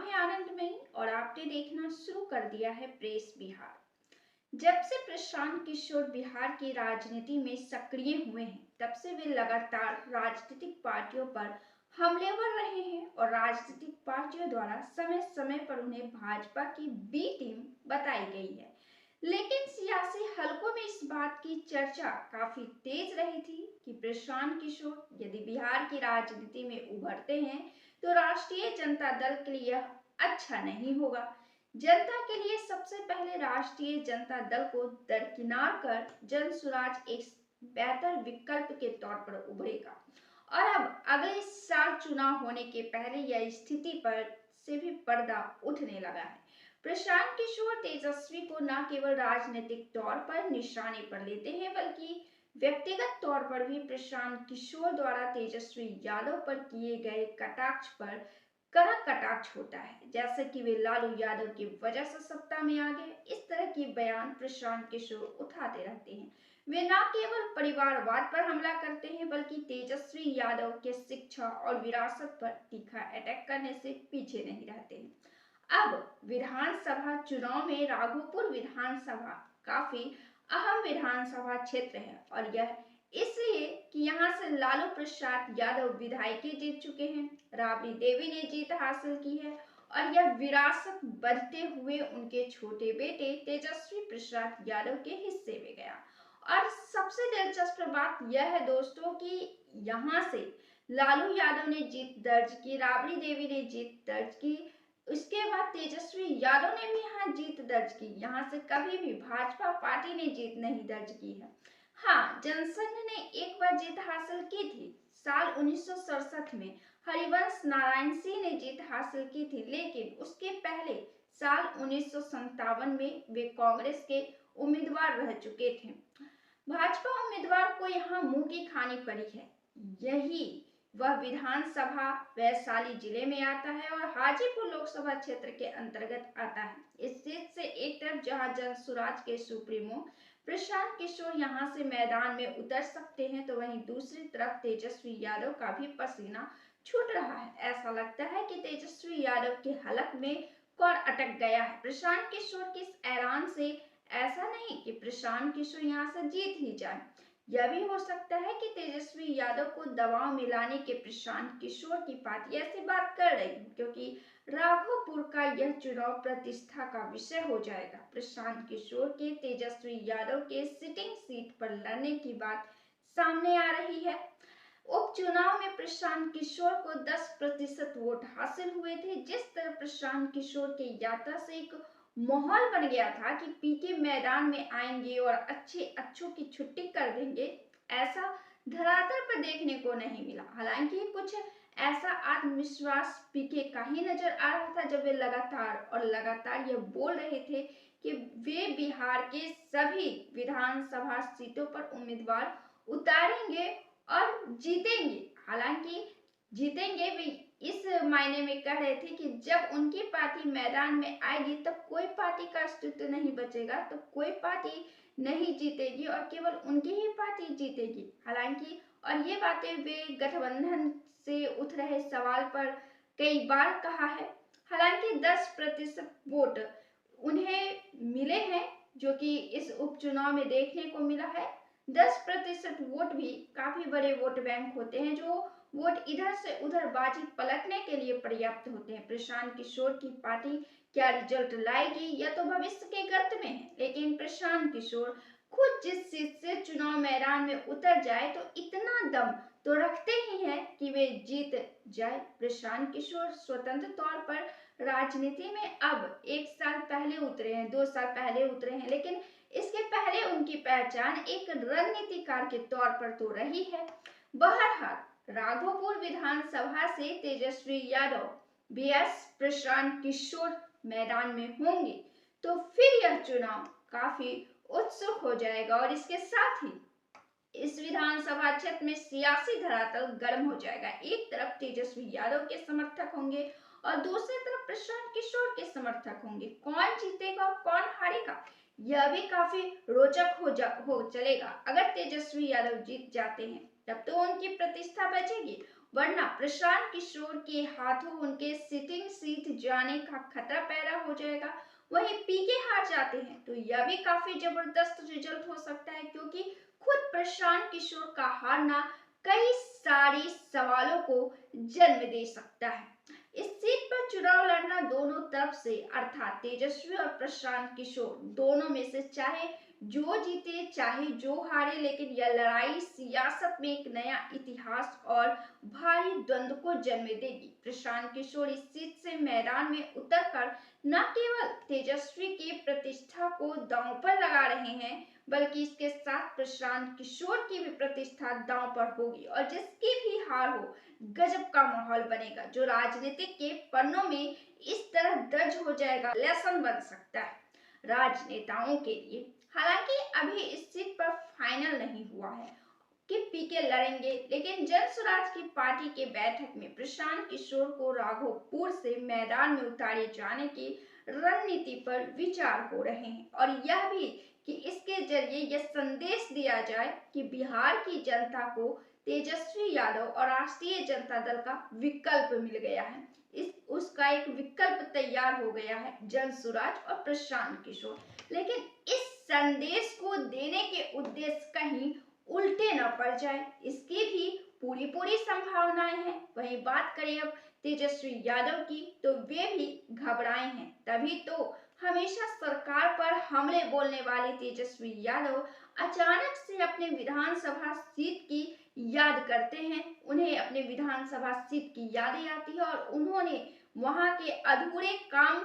नाम है आनंदमयी और आपने देखना शुरू कर दिया है प्रेस बिहार। जब से प्रशांत किशोर बिहार की राजनीति में सक्रिय हुए हैं, तब से वे लगातार राजनीतिक पार्टियों पर हमलेवर रहे हैं और राजनीतिक पार्टियों द्वारा समय समय पर उन्हें भाजपा की बी टीम बताई गई है। लेकिन सियासी हलकों में इस बात की चर्चा काफी तेज रही थी कि प्रशांत किशोर यदि बिहार की राजनीति में उभरते हैं तो राष्ट्रीय जनता दल के लिए यह अच्छा नहीं होगा। जनता के लिए सबसे पहले राष्ट्रीय जनता दल को दरकिनार कर जनसुराज एक बेहतर विकल्प के तौर पर उभरेगा। और अब अगले साल चुनाव होने के पहले यह स्थिति पर से भी पर्दा उठने लगा है। प्रशांत किशोर तेजस्वी को न केवल राजनीतिक तौर पर निशाने पर लेते हैं, बल्कि व्यक्तिगत तौर पर भी प्रशांत किशोर द्वारा तेजस्वी यादव पर किए गए कटाक्ष पर कड़ा कटाक्ष होता है। जैसे कि वे लालू यादव की वजह से सत्ता में आ गए, इस तरह के बयान प्रशांत किशोर उठाते रहते हैं। वे न केवल परिवारवाद पर हमला करते हैं, बल्कि तेजस्वी यादव के शिक्षा और विरासत पर तीखा अटैक करने से पीछे नहीं रहते हैं। अब विधानसभा चुनाव में राघोपुर विधानसभा काफी अहम विधानसभा क्षेत्र है और यह इसलिए कि यहाँ से लालू प्रसाद यादव विधायक जीत चुके हैं, राबड़ी देवी ने जीत हासिल की है और यह विरासत बढ़ते हुए उनके छोटे बेटे तेजस्वी प्रसाद यादव के हिस्से में गया। और सबसे दिलचस्प बात यह है दोस्तों कि यहाँ से लालू यादव ने जीत दर्ज की, राबड़ी देवी ने जीत दर्ज की, उसके बाद तेजस्वी यादव ने भी यहाँ जीत दर्ज की। यहाँ से कभी भी भाजपा पार्टी ने जीत नहीं दर्ज की है। हाँ, जनसंघ ने एक बार जीत हासिल की थी, साल 1967 में हरिवंश नारायण सिंह ने जीत हासिल की थी, लेकिन उसके पहले साल 1957 में वे कांग्रेस के उम्मीदवार रह चुके थे। भाजपा उम्मीदवार को यहाँ मुंह की खानी पड़ी है। यही वह विधानसभा वैशाली जिले में आता है और हाजीपुर लोकसभा क्षेत्र के अंतर्गत आता है। इस सीट से एक तरफ जहां जनसुराज के सुप्रीमो प्रशांत किशोर यहां से मैदान में उतर सकते हैं, तो वहीं दूसरी तरफ तेजस्वी यादव का भी पसीना छूट रहा है। ऐसा लगता है कि तेजस्वी यादव के हलक में कौन अटक गया है। प्रशांत किशोर के इस ऐलान से ऐसा नहीं कि प्रशांत किशोर यहाँ से जीत ही जाए, यह भी हो सकता है कि तेजस्वी यादव को दबाव में लाने के प्रशांत किशोर की पार्टी ऐसी बात कर रही है, क्योंकि राघोपुर का यह चुनाव प्रतिष्ठा का विषय हो जाएगा। प्रशांत किशोर के तेजस्वी यादव के सिटिंग सीट पर लड़ने की बात सामने आ रही है। उपचुनाव में प्रशांत किशोर को 10% वोट हासिल हुए थे। जिस तरह प्रशांत किशोर के यात्रा से एक माहौल बन गया था कि पीके मैदान में आएंगे और अच्छों की छुट्टी कर देंगे, ऐसा धरातल पर देखने को नहीं मिला। हालांकि कुछ ऐसा आत्मविश्वास पीके का ही नजर आ रहा था जब वे लगातार यह बोल रहे थे कि वे बिहार के सभी विधानसभा सीटों पर उम्मीदवार उतारेंगे और जीतेंगे। हालांकि जीतेंगे वे इस मायने में कह रहे थे कि जब उनकी पार्टी मैदान में आएगी तब कोई पार्टी का अस्तित्व नहीं बचेगा, तो कोई पार्टी नहीं जीतेगी और केवल उनकी ही पार्टी जीतेगी। हालांकि और ये बातें वे गठबंधन से उठ रहे सवाल पर कई बार कहा है। हालांकि 10% वोट उन्हें मिले हैं, जो कि इस उपचुनाव में देखने को मिला है। 10% वोट भी काफी बड़े वोट बैंक होते हैं, जो वोट इधर से उधर बाजी पलटने के लिए पर्याप्त होते हैं। प्रशांत किशोर की पार्टी क्या रिजल्ट लाएगी यह तो भविष्य के गर्त में है, लेकिन प्रशांत किशोर खुद जिस सीट से चुनाव मैदान में उतर जाए तो इतना दम तो रखते ही हैं कि वे जीत जाए। प्रशांत किशोर स्वतंत्र तौर पर राजनीति में अब 1 साल पहले उतरे हैं, 2 साल पहले उतरे हैं, लेकिन इसके पहले उनकी पहचान एक रणनीतिकार के तौर पर तो रही है। बहरहाल राघोपुर विधानसभा से तेजस्वी यादव बीएस प्रशांत किशोर मैदान में होंगे तो फिर यह चुनाव काफी उत्सुक हो जाएगा और इसके साथ ही इस विधानसभा क्षेत्र में सियासी धरातल गर्म हो जाएगा। एक तरफ तेजस्वी यादव के समर्थक होंगे और दूसरी तरफ प्रशांत किशोर के समर्थक होंगे। कौन जीतेगा और कौन हारेगा यह भी काफी रोचक हो चलेगा। अगर तेजस्वी यादव जीत जाते हैं तब तो उनकी प्रतिष्ठा बचेगी, वरना प्रशांत किशोर के हाथों उनके सिटिंग सीट जाने का खतरा पैदा हो जाएगा। वहीं पीके हार जाते हैं तो यह भी काफी जबरदस्त रिजल्ट हो सकता है, क्योंकि खुद प्रशांत किशोर का हारना कई सारे सवालों को जन्म दे सकता है। इस सीट पर चुनाव लड़ना दोनों तरफ से अर्थात तेजस्वी और प्रशांत किशोर दोनों में से चाहे जो जीते चाहे जो हारे, लेकिन यह लड़ाई सियासत में एक नया इतिहास और भारी द्वंद्व को जन्म देगी। प्रशांत किशोर इस सीट से मैदान में उतरकर न केवल तेजस्वी की प्रतिष्ठा को दांव पर लगा रहे हैं, बल्कि इसके साथ प्रशांत किशोर की भी प्रतिष्ठा दांव पर होगी और जिसकी भी हार हो गजब का माहौल बनेगा, जो राजनीतिक के पन्नों में इस तरह दर्ज हो जाएगा, लेसन बन सकता है राजनेताओं के लिए। हालांकि अभी इस सीट पर फाइनल नहीं हुआ है कि पीके लड़ेंगे, लेकिन जन स्वराज की पार्टी के बैठक में प्रशांत किशोर को राघोपुर से मैदान में उतारे जाने की रणनीति पर विचार हो रहे हैं और यह भी कि इसके जरिए यह संदेश दिया जाए कि बिहार की जनता को तेजस्वी यादव और राष्ट्रीय जनता दल का विकल्प मिल गया है। उसका एक विकल्प तैयार हो गया है, जन स्वराज और प्रशांत किशोर। लेकिन इस संदेश को देने के उद्देश्य कहीं उल्टे न पड़ जाए, इसकी भी पूरी संभावनाएं हैं। वहीं बात करें अब तेजस्वी यादव की, तो वे भी घबराए हैं। तभी तो हमेशा सरकार पर हमले बोलने वाले तेजस्वी यादव अचानक से अपने विधानसभा सीट की याद करते हैं। उन्हें अपने विधानसभा सीट की यादें आती है और उन्होंने वहां के अधूरे काम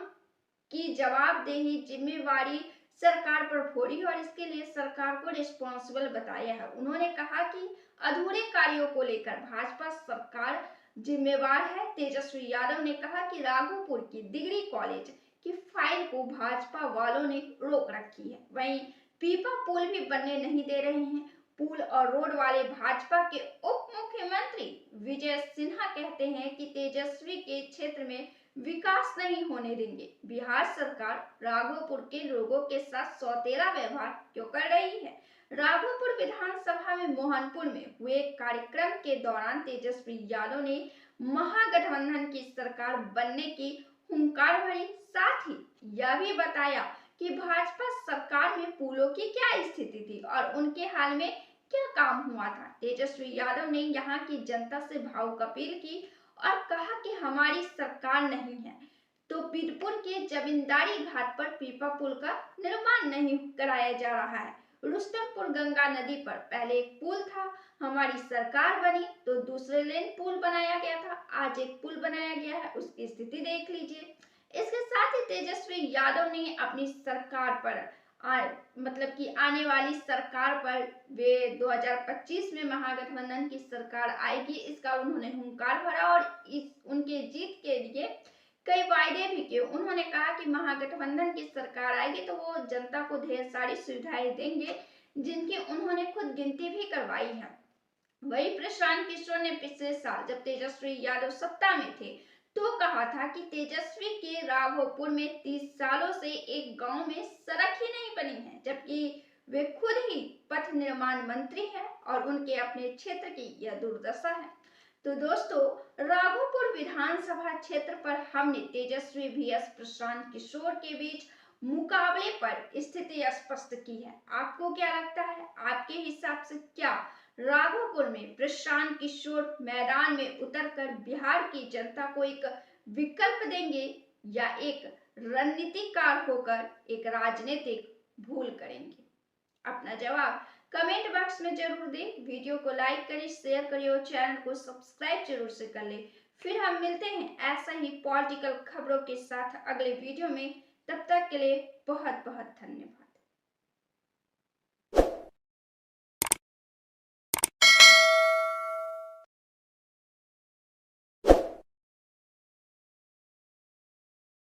की जवाबदेही जिम्मेवारी सरकार पर फोड़ी और इसके लिए सरकार को रिस्पॉन्सिबल बताया है। उन्होंने कहा कि अधूरे कार्यों को लेकर भाजपा सरकार जिम्मेवार है। तेजस्वी यादव ने कहा कि राघोपुर की डिग्री कॉलेज की फाइल को भाजपा वालों ने रोक रखी है। वहीं पीपा पुल भी बनने नहीं दे रहे हैं। पुल और रोड वाले भाजपा के उप मुख्यमंत्री विजय सिन्हा कहते हैं कि तेजस्वी के क्षेत्र में विकास नहीं होने देंगे। बिहार सरकार राघोपुर के लोगों के साथ सौतेला व्यवहार क्यों कर रही है? राघोपुर विधानसभा में मोहनपुर में हुए कार्यक्रम के दौरान तेजस्वी यादव ने महागठबंधन की सरकार बनने की हुंकार भरी, साथ ही यह भी बताया कि भाजपा सरकार में पुलों की क्या स्थिति थी और उनके हाल में क्या काम हुआ था। तेजस्वी यादव ने यहाँ की जनता से भावुक अपील की और कहा कि हमारी सरकार नहीं है तो बीरपुर के जमींदारी घाट पर पीपा पुल का निर्माण नहीं कराया जा रहा है। रुस्तमपुर गंगा नदी पर पहले एक पुल था, हमारी सरकार बनी तो दूसरे लेन पुल बनाया गया था, आज एक पुल बनाया गया है, उसकी स्थिति देख लीजिए। इसके साथ ही तेजस्वी यादव ने अपनी सरकार पर मतलब कि आने वाली सरकार पर वे 2025 में महागठबंधन की सरकार आएगी, इसका उन्होंने हुंकार भरा और उनके जीत के लिए कई वायदे भी किए। उन्होंने कहा कि महागठबंधन की सरकार आएगी तो वो जनता को ढेर सारी सुविधाएं देंगे, जिनकी उन्होंने खुद गिनती भी करवाई है। वही प्रशांत किशोर ने पिछले साल जब तेजस्वी यादव सत्ता में थे तो कहा था कि तेजस्वी के राघोपुर में 30 सालों से एक गांव में सड़क ही नहीं बनी है, जबकि वे खुद ही पथ निर्माण मंत्री हैं और उनके अपने क्षेत्र की यह दुर्दशा है। तो दोस्तों, राघोपुर विधानसभा क्षेत्र पर हमने तेजस्वी VS प्रशांत किशोर के बीच मुकाबले पर स्थिति स्पष्ट की है। आपको क्या लगता है? आपके हिसाब से क्या राघोपुर में प्रशांत किशोर मैदान में उतरकर बिहार की जनता को एक विकल्प देंगे या एक रणनीतिकार होकर एक राजनीतिक भूल करेंगे? अपना जवाब कमेंट बॉक्स में जरूर दें। वीडियो को लाइक करें, शेयर करें और चैनल को सब्सक्राइब जरूर से कर लें। फिर हम मिलते हैं ऐसा ही पॉलिटिकल खबरों के साथ अगले वीडियो में। तब तक के लिए बहुत बहुत धन्यवाद।